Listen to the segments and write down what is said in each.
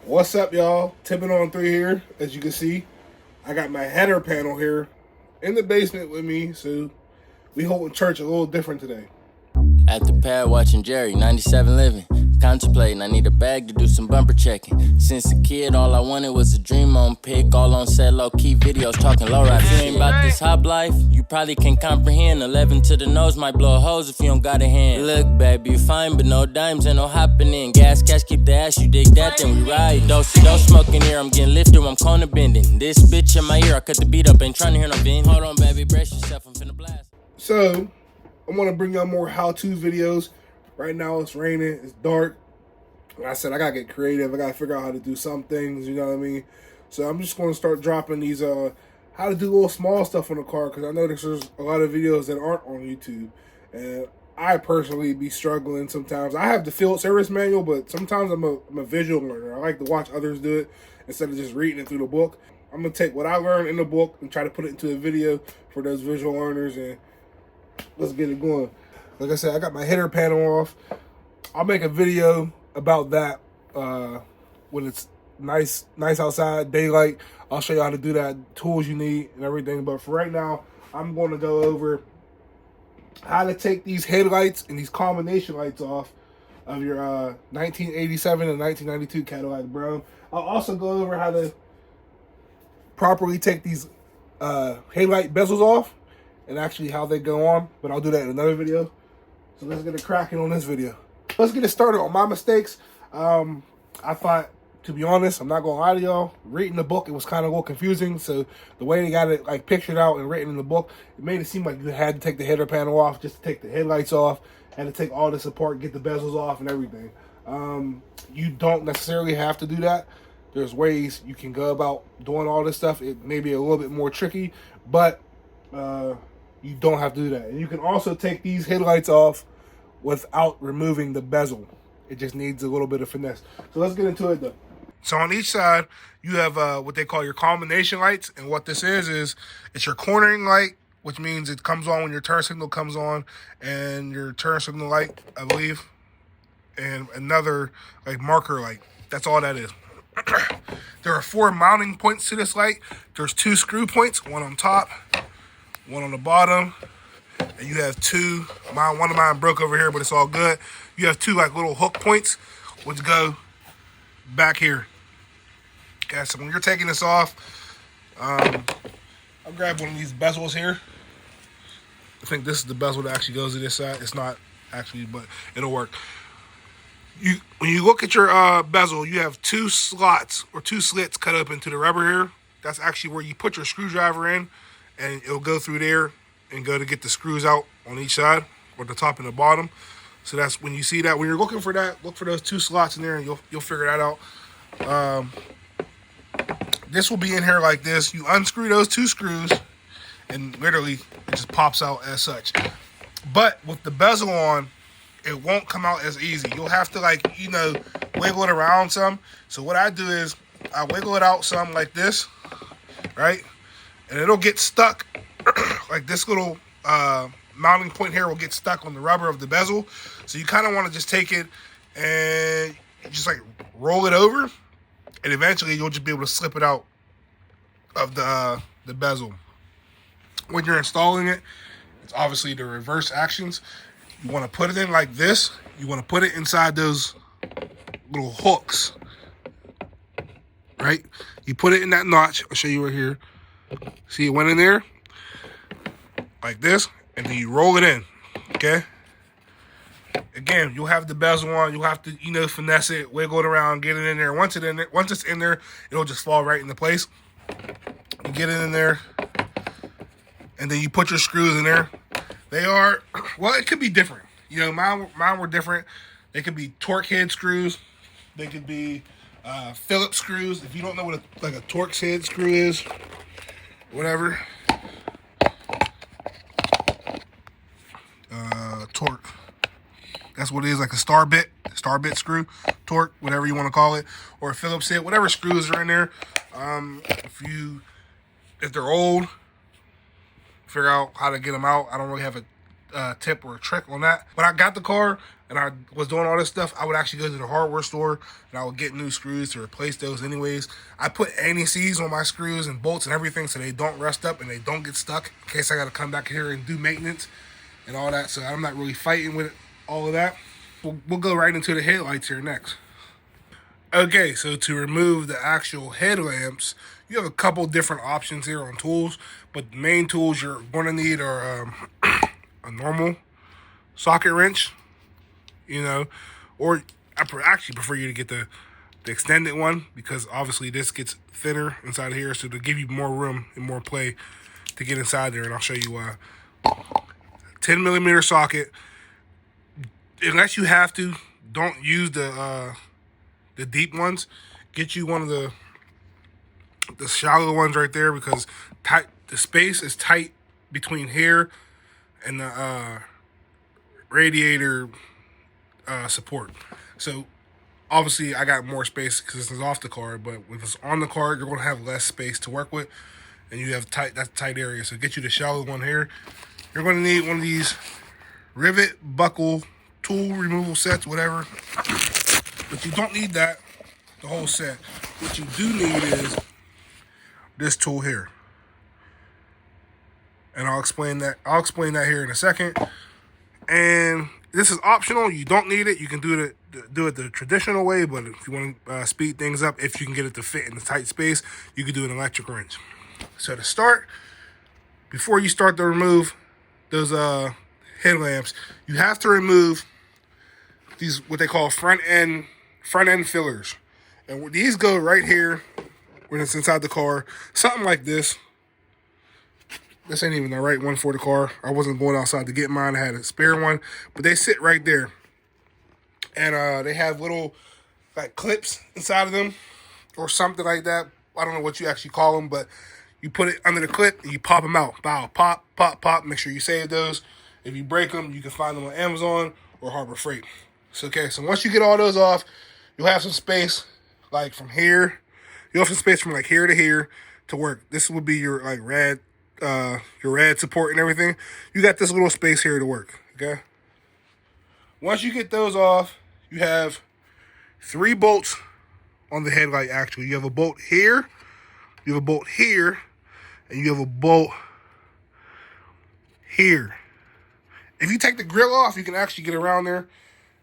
What's up, y'all? Tipping on 3 here. As you can see, I got my header panel here in the basement with me, so we holding church a little different today. At the pad watching Jerry, 97 living. Contemplating, I need a bag to do some bumper checking. Since a kid, all I wanted was a dream on pick. All on set, low-key videos, talking low ride. If you ain't about this hop life, you probably can comprehend. 11 to the nose might blow a hose if you don't got a hand. Look, baby, you fine, but no dimes and no hopping in. Gas, cash, keep the ass, you dig that, then we ride. Don't smoke in here, I'm getting lifted, I'm corner bending. This bitch in my ear, I cut the beat up, ain't trying to hear no bend. Hold on, baby, brace yourself, I'm finna blast. So, I want to bring y'all more how-to videos. Right now, it's raining, it's dark. Like I said, I gotta get creative. I gotta figure out how to do some things, you know what I mean? So I'm just gonna start dropping these how to do little small stuff on the car, because I know there's a lot of videos that aren't on YouTube. And I personally be struggling sometimes. I have the field service manual, but sometimes I'm a visual learner. I like to watch others do it instead of just reading it through the book. I'm gonna take what I learned in the book and try to put it into a video for those visual learners, and let's get it going. Like I said, I got my header panel off. I'll make a video about that when it's nice outside, daylight. I'll show you how to do that, tools you need and everything. But for right now, I'm going to go over how to take these headlights and these combination lights off of your 1987 and 1992 Cadillac brougham. I'll also go over how to properly take these headlight bezels off and actually how they go on, but I'll do that in another video. So let's get it cracking on this video. Let's get it started on my mistakes. I thought, to be honest, I'm not gonna lie to y'all, reading the book, it was kind of a little confusing. So the way they got it like pictured out and written in the book, it made it seem like you had to take the header panel off just to take the headlights off, had to take all this apart, get the bezels off and everything. You don't necessarily have to do that. There's ways you can go about doing all this stuff. It may be a little bit more tricky, but you don't have to do that. And you can also take these headlights off without removing the bezel. It just needs a little bit of finesse. So let's get into it though. So on each side, you have what they call your combination lights. And what this is it's your cornering light, which means it comes on when your turn signal comes on, and your turn signal light, I believe, and another like marker light. That's all that is. There are 4 mounting points to this light. There's 2 screw points, one on top, one on the bottom, and you have 2. One of mine broke over here, but it's all good. You have 2 like little hook points, which go back here. Okay, so when you're taking this off, I'll grab one of these bezels here. I think this is the bezel that actually goes to this side. It's not actually, but it'll work. When you look at your bezel, you have 2 slots or 2 slits cut up into the rubber here. That's actually where you put your screwdriver in, and it'll go through there and go to get the screws out on each side, or the top and the bottom. So that's when you see that. When you're looking for that, look for those 2 slots in there, and you'll figure that out. This will be in here like this. You unscrew those 2 screws, and literally it just pops out as such. But with the bezel on, it won't come out as easy. You'll have to wiggle it around some. So what I do is I wiggle it out some like this, right? And it'll get stuck. Like this little mounting point here will get stuck on the rubber of the bezel. So you kind of want to just take it and just like roll it over, and eventually you'll just be able to slip it out of the bezel. When you're installing it, it's obviously the reverse actions. You want to put it in like this. You want to put it inside those little hooks, right? You put it in that notch. I'll show you right here. See, it went in there like this, and then you roll it in, okay? Again, you'll have the bezel on. You'll have to, finesse it, wiggle it around, get it in there. Once it's in there, it'll just fall right into place. You get it in there, and then you put your screws in there. They are, well, it could be different. Mine were different. They could be Torx head screws. They could be Phillips screws. If you don't know what a Torx head screw is, whatever. Torx. That's what it is, like a star bit screw, Torx, whatever you want to call it, or a Phillips head, whatever screws are in there. If they're old, figure out how to get them out. I don't really have tip or a trick on that. When I got the car and I was doing all this stuff, I would actually go to the hardware store and I would get new screws to replace those anyways. I put anti-seize on my screws and bolts and everything so they don't rust up and they don't get stuck in case I got to come back here and do maintenance and all that. So I'm not really fighting with all of that. We'll go right into the headlights here next. Okay, so to remove the actual headlamps, you have a couple different options here on tools, but the main tools you're going to need are a normal socket wrench, you know, or I actually prefer you to get the extended one because obviously this gets thinner inside of here, so to give you more room and more play to get inside there, and I'll show you why. 10 millimeter socket. Unless you have to, don't use the deep ones. Get you one of the shallow ones right there because the space is tight between here and the radiator support. So obviously I got more space because this is off the car, but if it's on the car, you're going to have less space to work with, and you have that's a tight area. So get you the shallow one here. You're going to need one of these rivet, buckle, tool removal sets, whatever. But you don't need that, the whole set. What you do need is this tool here. And I'll explain that here in a second. And this is optional. You don't need it. You can do it the traditional way, but if you want to speed things up, if you can get it to fit in the tight space, you can do an electric wrench. So to start, before you start to remove those headlamps, you have to remove these, what they call front end fillers. And these go right here when it's inside the car. Something like this. This ain't even the right one for the car. I wasn't going outside to get mine. I had a spare one, but they sit right there. And they have little like clips inside of them or something like that. I don't know what you actually call them, but you put it under the clip and you pop them out. Bow, pop, pop, pop. Make sure you save those. If you break them, you can find them on Amazon or Harbor Freight. So, okay, so once you get all those off, you'll have some space like from here. You'll have some space from like here to here to work. This would be your like rad support and everything. You got this little space here to work, okay? Once you get those off, you have 3 bolts on the headlight actually. You have a bolt here, you have a bolt here, and you have a bolt here. If you take the grill off, you can actually get around there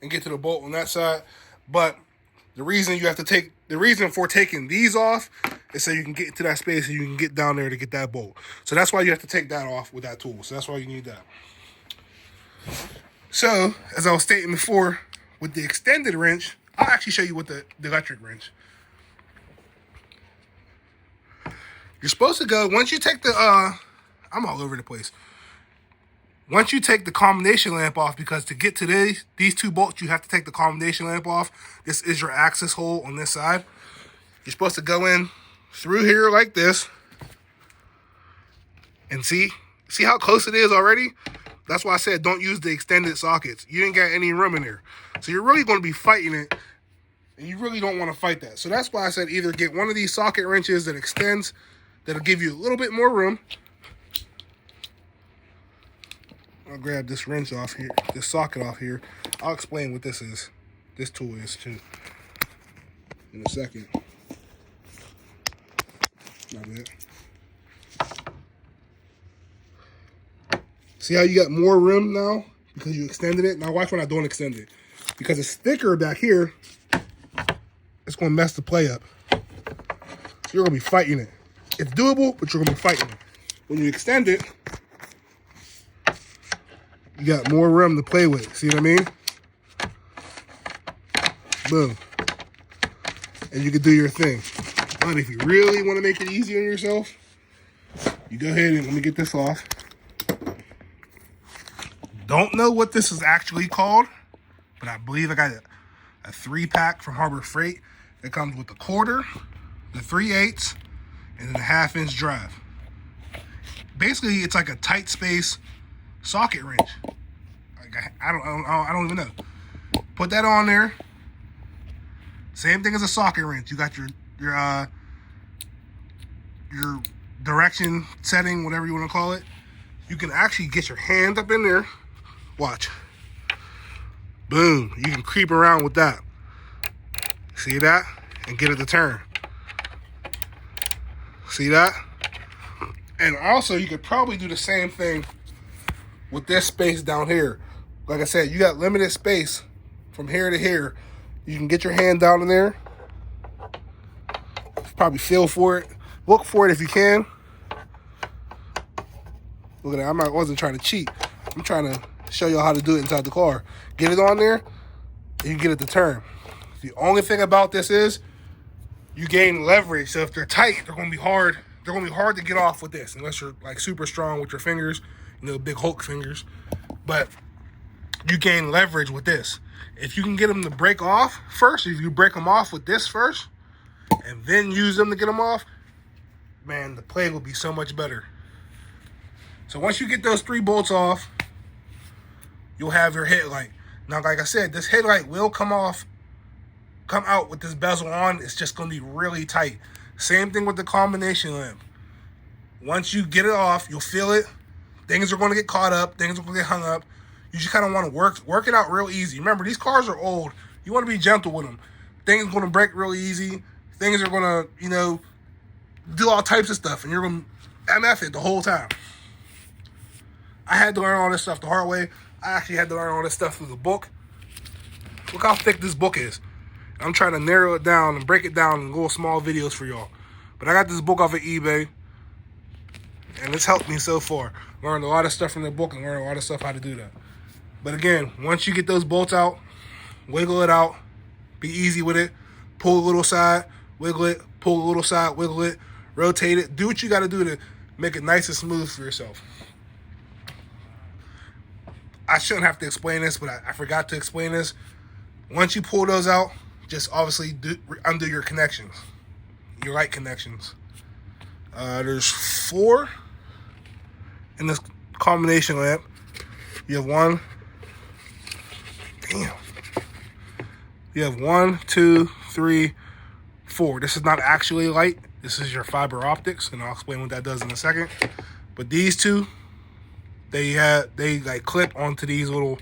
and get to the bolt on that side. But the reason for taking these off is so you can get into that space and you can get down there to get that bolt. So that's why you have to take that off with that tool. So that's why you need that. So, as I was stating before, with the extended wrench, I'll actually show you with the electric wrench. You're supposed to go, once you take the, I'm all over the place. Once you take the combination lamp off, because to get to these 2 bolts, you have to take the combination lamp off. This is your access hole on this side. You're supposed to go in through here like this. And see how close it is already? That's why I said don't use the extended sockets. You ain't got any room in there. So you're really going to be fighting it. And you really don't want to fight that. So that's why I said either get one of these socket wrenches that extends, that'll give you a little bit more room. I'll grab this wrench off here, this socket off here. I'll explain what this is. This tool is too in a second. Not bad. See how you got more room now because you extended it? Now watch when I don't extend it. Because it's thicker back here, it's going to mess the play up. So you're going to be fighting it. It's doable, but you're going to be fighting it. When you extend it, you got more room to play with. See what I mean? Boom. And you can do your thing. But if you really want to make it easy on yourself, you go ahead and let me get this off. Don't know what this is actually called, but I believe I got a 3-pack from Harbor Freight that comes with the 1/4, the 3/8, and then a 1/2-inch drive. Basically, it's like a tight space socket wrench. I don't even know. Put that on there. Same thing as a socket wrench. You got your direction setting, whatever you want to call it. You can actually get your hand up in there, Watch. Boom. You can creep around with that. See that? And get it to turn. See that? And also, you could probably do the same thing with this space down here. Like I said, you got limited space from here to here. You can get your hand down in there. Probably feel for it. Look for it if you can. Look at that. I wasn't trying to cheat. I'm trying to show y'all how to do it inside the car. Get it on there, and you can get it to turn. The only thing about this is you gain leverage. So if they're tight, they're going to be hard. They're going to be hard to get off with this, unless you're like super strong with your fingers, you know, big Hulk fingers. But you gain leverage with this. If you can get them to break off first, if you break them off with this first, and then use them to get them off, man, the play will be so much better. So once you get those 3 bolts off, you'll have your headlight. Now, like I said, this headlight will come out with this bezel on. It's just going to be really tight. Same thing with the combination lamp. Once you get it off, you'll feel it. Things are going to get caught up. Things are going to get hung up. You just kind of want to work it out real easy. Remember, these cars are old. You want to be gentle with them. Things are going to break real easy. Things are going to, you know, do all types of stuff. And you're going to MF it the whole time. I had to learn all this stuff the hard way. I actually had to learn all this stuff through the book. Look how thick this book is. I'm trying to narrow it down and break it down in little small videos for y'all. But I got this book off of eBay, and it's helped me so far. Learned a lot of stuff from the book and learned a lot of stuff how to do that. But again, once you get those bolts out, wiggle it out. Be easy with it. Pull a little side, wiggle it. Pull a little side, wiggle it. Rotate it. Do what you got to do to make it nice and smooth for yourself. I shouldn't have to explain this, but I forgot to explain this. Once you pull those out, just obviously undo your connections, your light connections. There's 4 in this combination lamp. You have 1. Damn. You have 1, 2, 3, 4. This is not actually light. This is your fiber optics, and I'll explain what that does in a second. But these 2, they like clip onto these little,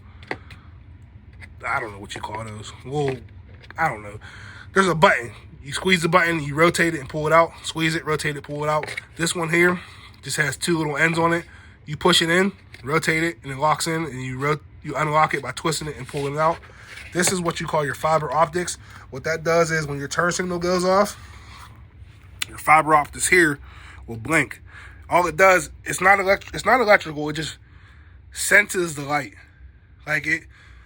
I don't know what you call those. Little, I don't know. There's a button. You squeeze the button, you rotate it and pull it out. Squeeze it, rotate it, pull it out. This one here just has 2 little ends on it. You push it in, rotate it, and it locks in, and you unlock it by twisting it and pulling it out. This is what you call your fiber optics. What that does is when your turn signal goes off, your fiber optics here will blink. All it does, it's not electrical, it just senses the light. Like it,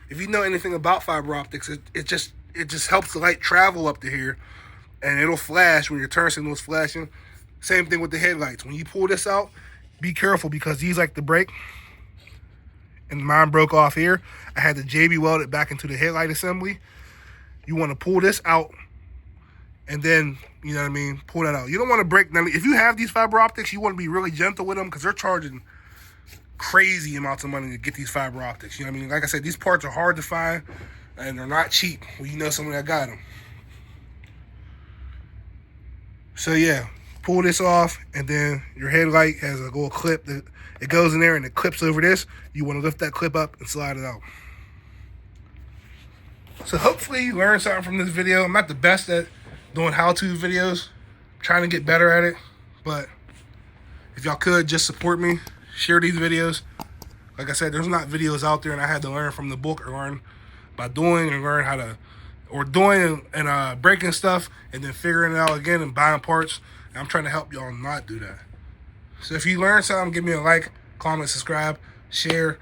if you know anything about fiber optics, it just helps the light travel up to here, and it'll flash when your turn signal is flashing. Same thing with the headlights. When you pull this out, be careful because these like to break. And mine broke off here. I had to JB weld it back into the headlight assembly. You want to pull this out and then, you know what I mean, pull that out. You don't want to break. Now, if you have these fiber optics, you want to be really gentle with them because they're charging crazy amounts of money to get these fiber optics. You know what I mean? Like I said, these parts are hard to find and they're not cheap. Well, you know someone that got them. So yeah, pull this off, and then your headlight has a little clip that it goes in there and it clips over this. You want to lift that clip up and slide it out. So hopefully you learned something from this video. I'm not the best at doing how-to videos. I'm trying to get better at it. But if y'all could, just support me. Share these videos. Like I said, there's not videos out there, and I had to learn from the book or learn by doing and learn how to, or doing and breaking stuff and then figuring it out again and buying parts. And I'm trying to help y'all not do that. So if you learned something, give me a like, comment, subscribe, share.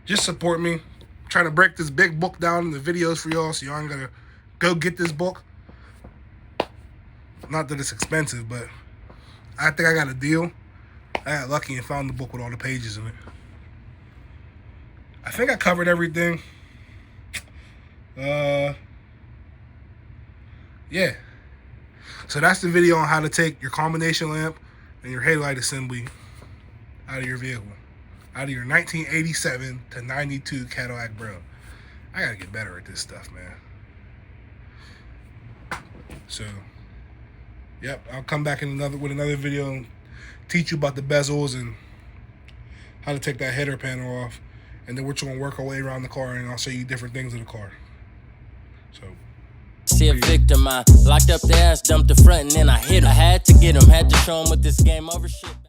Just support me. I'm trying to break this big book down into videos for y'all, so y'all ain't gonna go get this book. Not that it's expensive, but I think I got a deal. I got lucky and found the book with all the pages in it. I think I covered everything. Yeah. So that's the video on how to take your combination lamp and your headlight assembly out of your vehicle. Out of your 1987 to 92 Cadillac Bro. I gotta get better at this stuff, man. So, yep, I'll come back with another video and teach you about the bezels and how to take that header panel off. and then we're just gonna work our way around the car, and I'll show you different things of the car. So. See a victim, I locked up the ass, dumped the front, and then I hit him. I had to get him, had to show him with this game over shit.